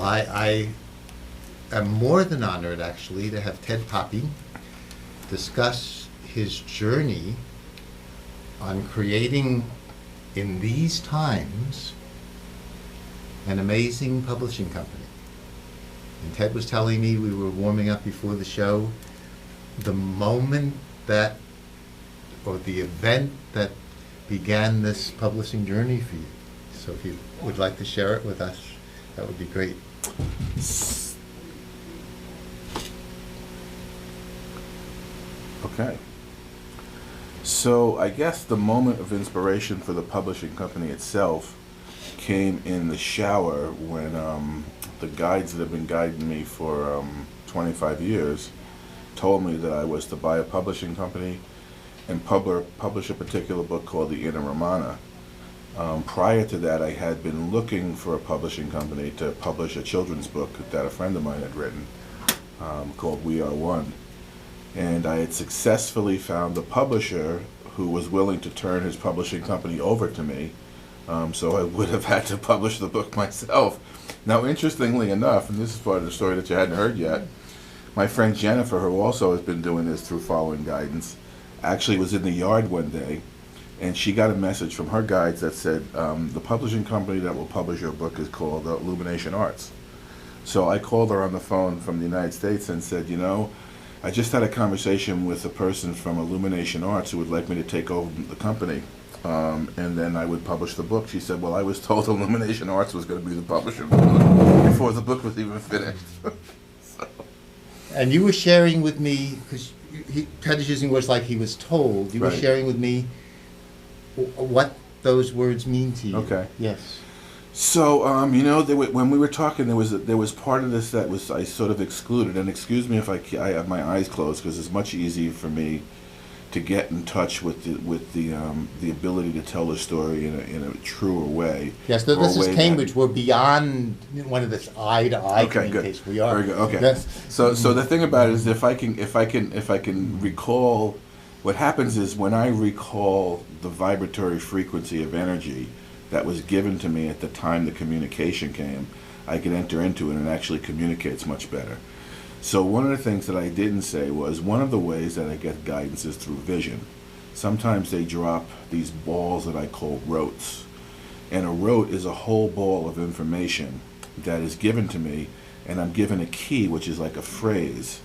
I am more than honored, actually, to have Ted Poppe discuss his journey on creating, in these times, an amazing publishing company. And Ted was telling me, we were warming up before the show, the moment that, or the event that began this publishing journey for you. So if you would like to share it with us, that would be great. Okay. So I guess the moment of inspiration for the publishing company itself came in the shower when the guides that have been guiding me for 25 years told me that I was to buy a publishing company and publish a particular book called The Inner Ramana. Prior to that, I had been looking for a publishing company to publish a children's book that a friend of mine had written called We Are One. And I had successfully found a publisher who was willing to turn his publishing company over to me, so I would have had to publish the book myself. Now, interestingly enough, and this is part of the story that you hadn't heard yet, my friend Jennifer, who also has been doing this through following guidance, actually was in the yard one day, and she got a message from her guides that said, the publishing company that will publish your book is called Illumination Arts. So I called her on the phone from the United States and said, you know, I just had a conversation with a person from Illumination Arts who would like me to take over the company, and then I would publish the book. She said, well, I was told Illumination Arts was going to be the publisher before the book was even finished. So. And you were sharing with me, because Ted is using words like he was told, you were sharing with me what those words mean to you. Okay. Yes. So, you know, when we were talking, there was part of this that was I sort of excluded. And excuse me if I have my eyes closed, because it's much easier for me to get in touch with the ability to tell the story in a truer way. Yes, this is Cambridge. We're beyond one of this eye-to-eye communication. We are. Very good. Okay. Yes. So the thing about it is, if I can recall, what happens is when I recall the vibratory frequency of energy that was given to me at the time the communication came, I can enter into it and it actually communicates much better. So one of the things that I didn't say was, one of the ways that I get guidance is through vision. Sometimes they drop these balls that I call rotes. And a rote is a whole ball of information that is given to me, and I'm given a key, which is like a phrase.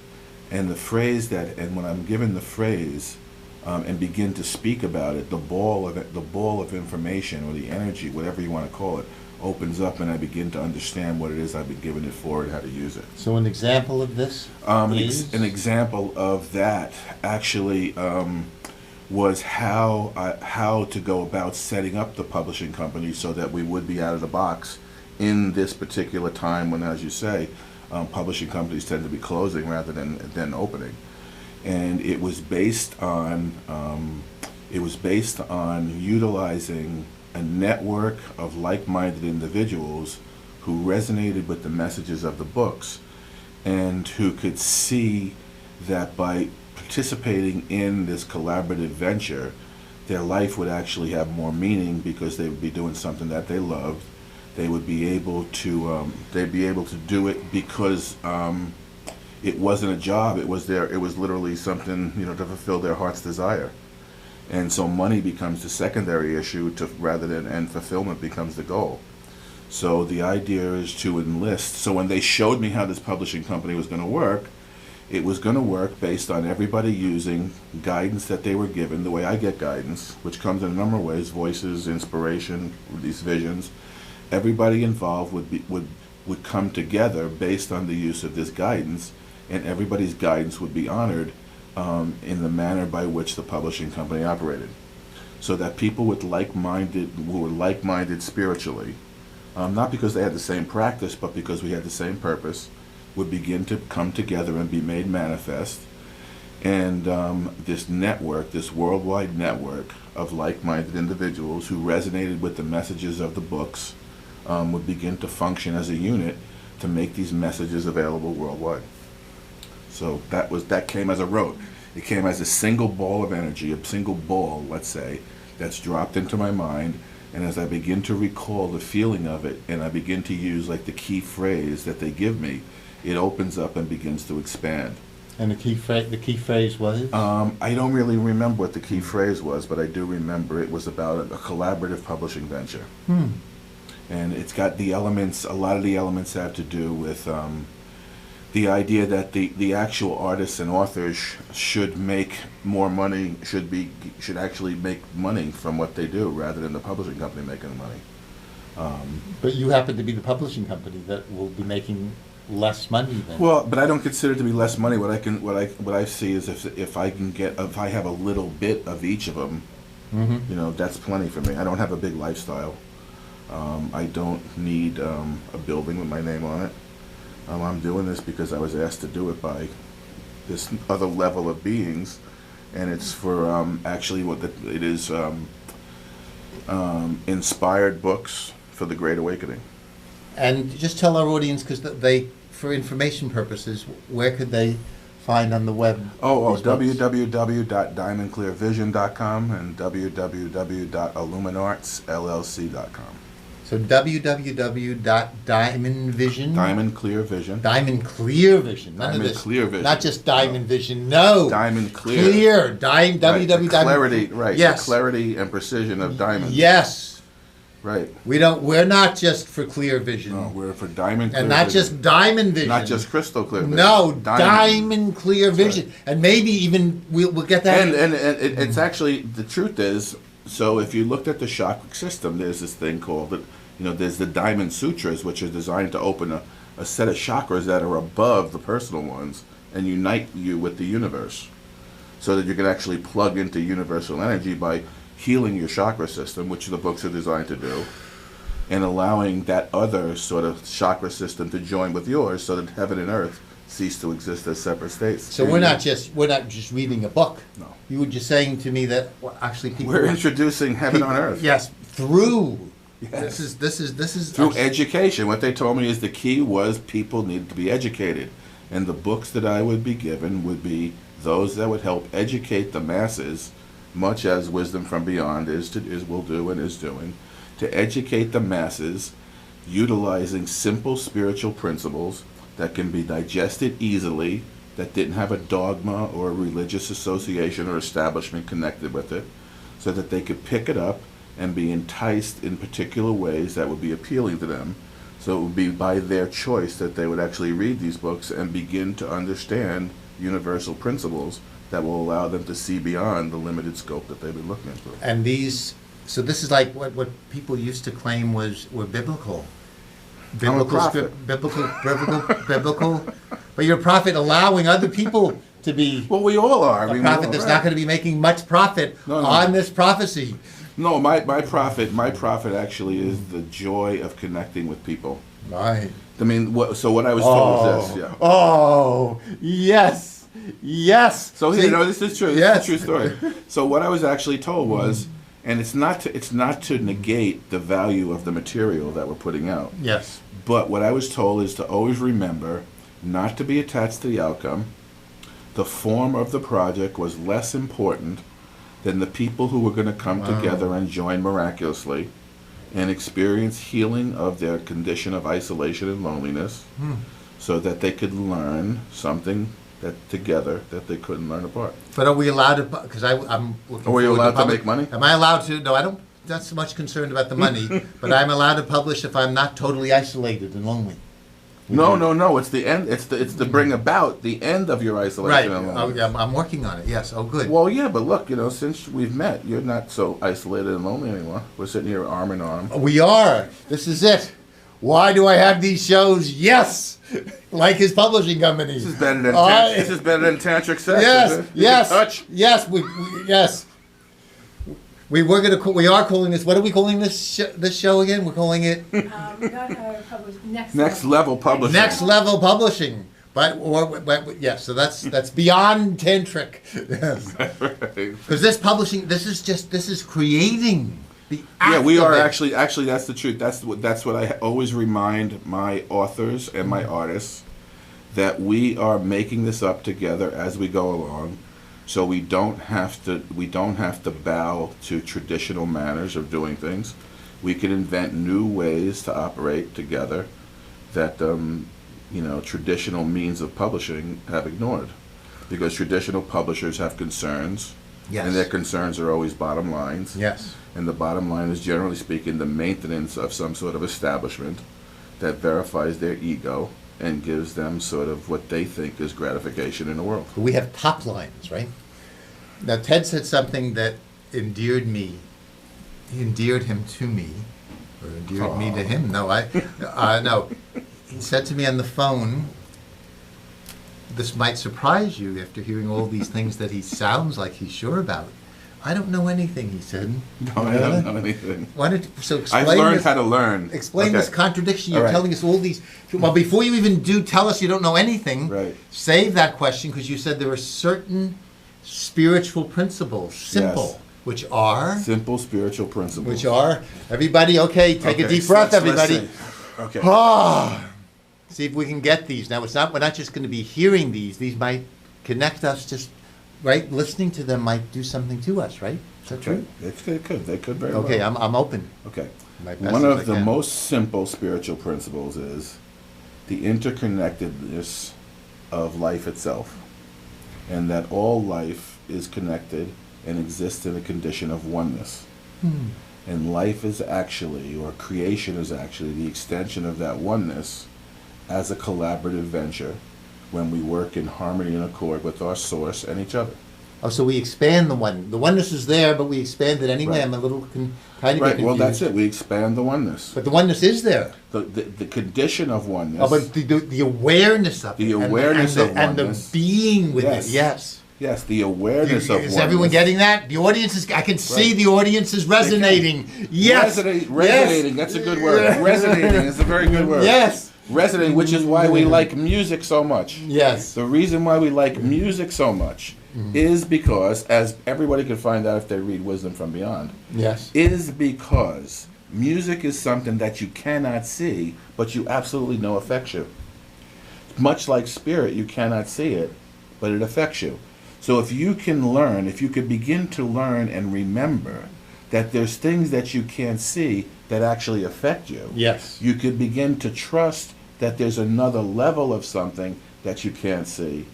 And the phrase and when I'm given the phrase, and begin to speak about it, the ball of information, or the energy, whatever you want to call it, opens up, and I begin to understand what it is I've been given it for and how to use it. So an example of this is? An example of that actually was how to go about setting up the publishing company so that we would be out of the box in this particular time when, as you say, publishing companies tend to be closing rather than opening. And it was based on utilizing a network of like-minded individuals who resonated with the messages of the books, and who could see that by participating in this collaborative venture, their life would actually have more meaning, because they would be doing something that they loved. They would be able to do it because it wasn't a job. It was literally something, you know, to fulfill their heart's desire. And so money becomes the secondary issue and fulfillment becomes the goal. So the idea is to enlist. So when they showed me how this publishing company was going to work, it was going to work based on everybody using guidance that they were given, the way I get guidance, which comes in a number of ways: voices, inspiration, these visions. Everybody involved would come together based on the use of this guidance, and everybody's guidance would be honored in the manner by which the publishing company operated. So that people who were like-minded spiritually, not because they had the same practice, but because we had the same purpose, would begin to come together and be made manifest. And this network, this worldwide network of like-minded individuals who resonated with the messages of the books, would begin to function as a unit to make these messages available worldwide. So that came as a rote. It came as a single ball of energy, a single ball, let's say, that's dropped into my mind, And as I begin to recall the feeling of it, and I begin to use like the key phrase that they give me, it opens up and begins to expand. And the key phrase was? I don't really remember what the key phrase was, but I do remember it was about a collaborative publishing venture. And it's got the elements, a lot of the elements have to do with the idea that the actual artists and authors should make more money, should actually make money from what they do rather than the publishing company making the money. But you happen to be the publishing company that will be making less money then. Well, but I don't consider it to be less money. What I see is if I have a little bit of each of them, you know, that's plenty for me. I don't have a big lifestyle. I don't need a building with my name on it. I'm doing this because I was asked to do it by this other level of beings, and it's for actually it is inspired books for the Great Awakening. And just tell our audience, because they, for information purposes, where could they find on the web? www.diamondclearvision.com and www.illuminartsllc.com. So www.diamondvision. Diamond Clear Vision. Diamond Clear Vision. None Diamond of this. Clear Vision. Not just Diamond Vision. No. Diamond Clear. Clear. Right, www. the clarity, right? Yes. The clarity and precision of diamonds. Yes. Right. We're not just for clear vision. No, we're for diamond clear And not vision. just diamond vision. Not just crystal clear vision. No, diamond clear vision. Right. And maybe even we'll get that. And it's actually, the truth is, so if you looked at the chakra system, there's this thing called, there's the Diamond Sutras, which are designed to open a set of chakras that are above the personal ones and unite you with the universe, so that you can actually plug into universal energy by healing your chakra system, which the books are designed to do, and allowing that other sort of chakra system to join with yours, so that heaven and earth cease to exist as separate states. So we're not just reading a book. No. You were just saying to me that actually people. We're introducing heaven on earth. Yes, through. Yes. This is Through education. What they told me is the key was people needed to be educated, and the books that I would be given would be those that would help educate the masses, much as Wisdom from Beyond will do and is doing, to educate the masses, utilizing simple spiritual principles that can be digested easily, that didn't have a dogma or a religious association or establishment connected with it, so that they could pick it up and be enticed in particular ways that would be appealing to them. So it would be by their choice that they would actually read these books and begin to understand universal principles that will allow them to see beyond the limited scope that they've been looking into. And so this is like what people used to claim were biblical. I'm a prophet. Biblical. But you're a prophet allowing other people to be Well, we all are. a prophet that's not going to be making much profit on this prophecy. No, my prophet actually is the joy of connecting with people. Right. I mean, what I was told was this. Yeah. Oh, yes. Yes. So See, this is true. This yes. is a true story. So what I was actually told was, and it's not to negate the value of the material that we're putting out. Yes. But what I was told is to always remember not to be attached to the outcome. The form of the project was less important than the people who were going to come together and join miraculously and experience healing of their condition of isolation and loneliness, so that they could learn something together that they couldn't learn apart. But are we allowed to? Because I'm. Are you allowed to make money? Am I allowed to? No, I don't. Not so much concerned about the money, but I'm allowed to publish if I'm not totally isolated and lonely. No. It's the end. It's to bring about the end of your isolation. Right. And Oh, loneliness. yeah, I'm working on it. Yes. Oh, good. Well, yeah, but look, since we've met, you're not so isolated and lonely anymore. We're sitting here arm in arm. We are. This is it. Why do I have these shows? Yes, like his publishing company. This is better than tantric sex. Yes. Isn't it? Yes. Touch. Yes. Yes. We are calling this. What are we calling this show again? We're calling it We're gonna publish Next level publishing. Next Level Publishing. But yes. So that's beyond tantric. Yes. Because this publishing, this is creating the act. Yeah, we of are it. actually. That's the truth. That's what I always remind my authors and my artists, that we are making this up together as we go along. So we don't have to bow to traditional manners of doing things. we can invent new ways to operate together that traditional means of publishing have ignored, because traditional publishers have concerns, Yes. and their concerns are always bottom lines. Yes. And the bottom line is, generally speaking, the maintenance of some sort of establishment that verifies their ego and gives them sort of what they think is gratification in the world. We have top lines, right? Now, Ted said something that endeared me. He endeared him to me, or endeared me to him. No, no. He said to me on the phone, this might surprise you after hearing all these things that he sounds like he's sure about. I don't know anything, he said. No, I don't know anything. Why don't so explain I've learned this, how to learn. Explain Okay. this contradiction. You're All right. telling us all these. Well, before you even do tell us you don't know anything, Right. save that question, because you said there are certain spiritual principles, simple, Yes. which are, Simple spiritual principles. everybody, okay, take a Okay, deep breath, let's everybody. see. Okay. Ah, see if we can get these. Now, we're not just going to be hearing these. These might connect us, just, right? Listening to them might do something to us, right? Is that true? They could. They could very well. Okay, I'm open. Okay. My best One as I of the can. most simple spiritual principles is the interconnectedness of life itself, and that all life is connected and exists in a condition of oneness. And life is actually, or creation is actually, the extension of that oneness as a collaborative venture when we work in harmony and accord with our source and each other. Oh, so we expand the one. The oneness is there, but we expand it anyway. Right. I'm a little kind of Right, confused. well, that's it. We expand the oneness. But the oneness is there. The condition of oneness. Oh, but the awareness of The it. awareness of and oneness. the being with Yes. it. Yes. Yes, the awareness of oneness. Is everyone getting that? The audience is. I can see the audience is resonating. Yes. Resonating, that's a good word. Resonating is a very good word. Yes. Resonating, which is why we like music so much. Yes. The reason why we like music so much is because, as everybody can find out if they read Wisdom from Beyond, Yes. is because music is something that you cannot see, but you absolutely know affects you. Much like spirit, you cannot see it, but it affects you. So if you can learn, if you could begin to learn and remember that there's things that you can't see that actually affect you, Yes. you could begin to trust that there's another level of something that you can't see,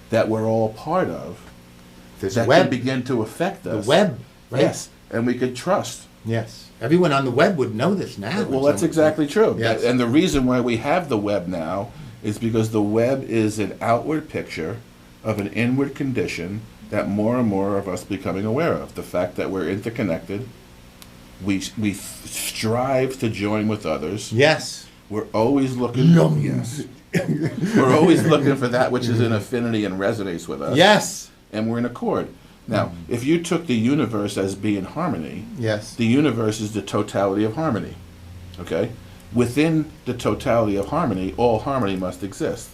that we're all part of, This that web. can begin to affect The us. web. Right? Yes, and we could trust. Yes. Everyone on the web would know this now. Well, that's exactly true. Yes. And the reason why we have the web now is because the web is an outward picture of an inward condition that more and more of us becoming aware of. The fact that we're interconnected, we strive to join with others. Yes. We're always looking. Yum. Yes. We're always looking for that which is in affinity and resonates with us. Yes. And we're in accord. Now, if you took the universe as being harmony, Yes. the universe is the totality of harmony. Okay? Within the totality of harmony, all harmony must exist.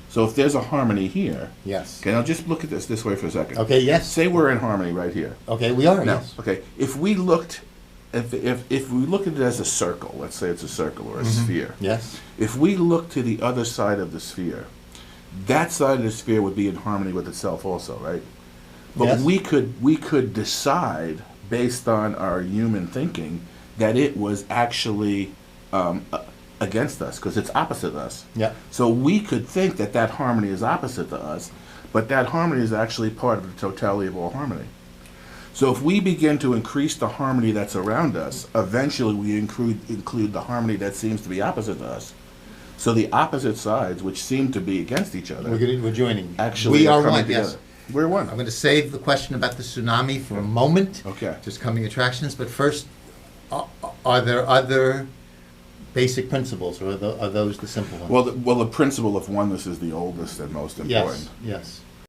So if there's a harmony here, Yes. okay, now just look at this way for a second. Okay. Yes. Say we're in harmony right here. Okay. We are. Now, Yes. okay, if we looked, if we look at it as a circle, let's say it's a circle or a sphere. Yes. If we look to the other side of the sphere, that side of the sphere would be in harmony with itself also, right? But Yes. we could decide based on our human thinking that it was actually against us because it's opposite us. Yeah. So we could think that that harmony is opposite to us, but that harmony is actually part of the totality of all harmony. So if we begin to increase the harmony that's around us, eventually we include the harmony that seems to be opposite to us. So the opposite sides, which seem to be against each other, We're joining. actually we are coming one. together. Yes. We're one. I'm going to save the question about the tsunami for a moment. Okay. Just coming attractions, but first, are there other basic principles, or are those the simple ones? Well, the principle of oneness is the oldest and most important. yes. Yes.